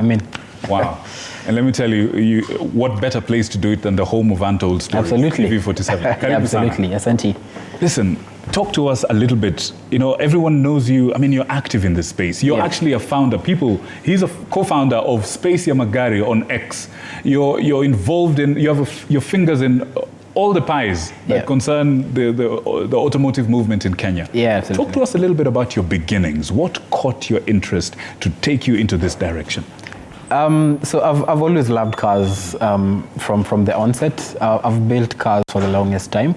I mean. Wow. And let me tell you, what better place to do it than the home of untold stories? Absolutely. TV47. Absolutely, Asante. Listen, talk to us a little bit. You know, everyone knows you. I mean, you're active in this space. You're actually a founder. He's a co-founder of Space Yamagari on X. You're involved in, you have your fingers in all the pies that concern the automotive movement in Kenya. Yeah, absolutely. Talk to us a little bit about your beginnings. What caught your interest to take you into this direction? So I've always loved cars from the onset. I've built cars for the longest time.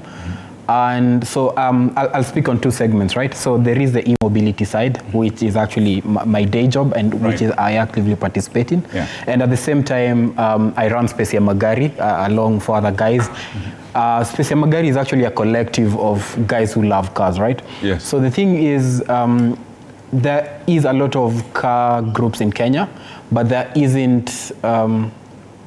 And so I'll speak on two segments, right? So there is the e-mobility side, which is actually my day job and which is I actively participate in. Yeah. And at the same time, I run Space Yamagari along for other guys. Space Yamagari is actually a collective of guys who love cars, right? Yes. So the thing is, there is a lot of car groups in Kenya, but there isn't,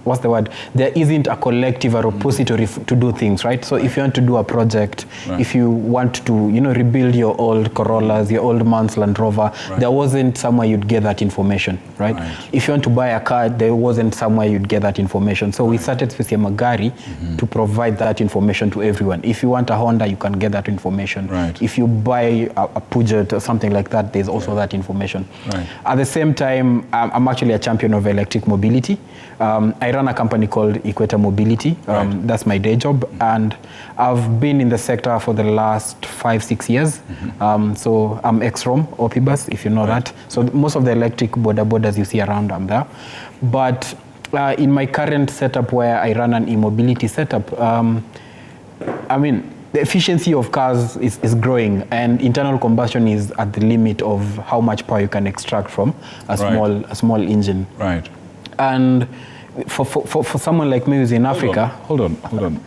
what's the word? There isn't a collective, a repository to do things, right? So if you want to do a project, if you want to, rebuild your old Corollas, your old Mans Land Rover, there wasn't somewhere you'd get that information, right? If you want to buy a car, there wasn't somewhere you'd get that information. So we started Space Yamagari to provide that information to everyone. If you want a Honda, you can get that information. If you buy a Peugeot or something like that, there's also that information. At the same time, I'm actually a champion of electric mobility. I run a company called Equator Mobility. That's my day job, and I've been in the sector for the last 5-6 years. So I'm ex-Rom, Opibus, if you know that. So most of the electric borders you see around, I'm there. But in my current setup where I run an e-mobility setup, I mean, the efficiency of cars is growing, and internal combustion is at the limit of how much power you can extract from a small engine. And for someone like me who's in Africa... Hold on.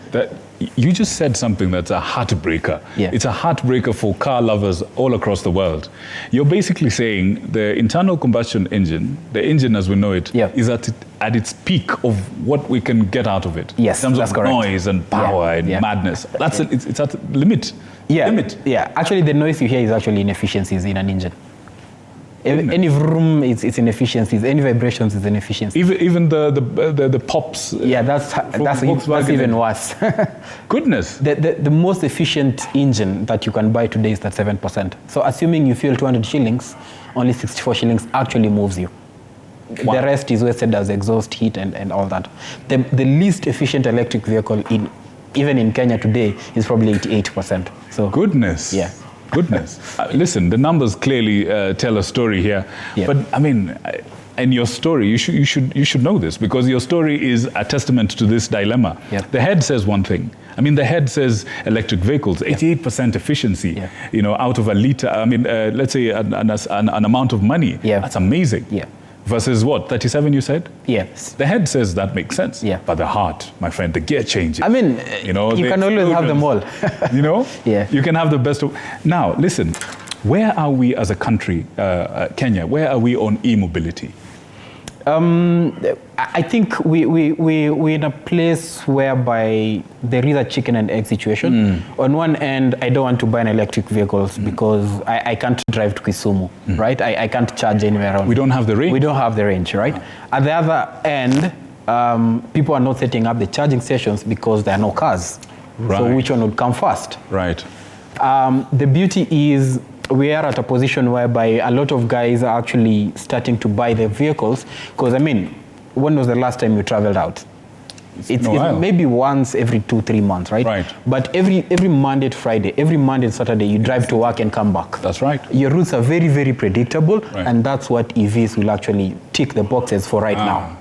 You just said something that's a heartbreaker. It's a heartbreaker for car lovers all across the world. You're basically saying the internal combustion engine, the engine as we know it, is at its peak of what we can get out of it. Yes, in terms of noise and power and madness. It's at limit. Actually, the noise you hear is actually inefficiencies in an engine. Any vroom, it's inefficiencies. Any vibrations is inefficiency. Even the pops. Yeah, that's even worse. Goodness. The most efficient engine that you can buy today is that 7%. So assuming you fuel 200 shillings, only 64 shillings actually moves you. The rest is wasted as exhaust heat and all that. The least efficient electric vehicle even in Kenya today is probably 88%. So goodness. Yeah. Goodness. Listen, the numbers clearly tell a story here. But I mean, and your story, you should know this, because your story is a testament to this dilemma. The head says one thing. I mean, the head says electric vehicles, 88% efficiency, out of a liter. I mean, let's say an amount of money. That's amazing. Versus what, 37 you said? Yes. The head says that makes sense. But the heart, my friend, the gear changes. I mean, you can always have them all. You can have the best of... Now, listen, where are we as a country, Kenya? Where are we on e-mobility? I think we're in a place whereby there is a chicken and egg situation. On one end, I don't want to buy an electric vehicles because I can't drive to Kisumu, right? I can't charge anywhere around. We don't have the range. We don't have the range, right? At the other end, people are not setting up the charging stations because there are no cars. So which one would come first? The beauty is we are at a position whereby a lot of guys are actually starting to buy their vehicles, because I mean, when was the last time you traveled out? It's maybe once every 2-3 months, right? But every Monday to Friday, every Monday to Saturday, you drive to work and come back. That's right. Your routes are very, very predictable, and that's what EVs will actually tick the boxes for now.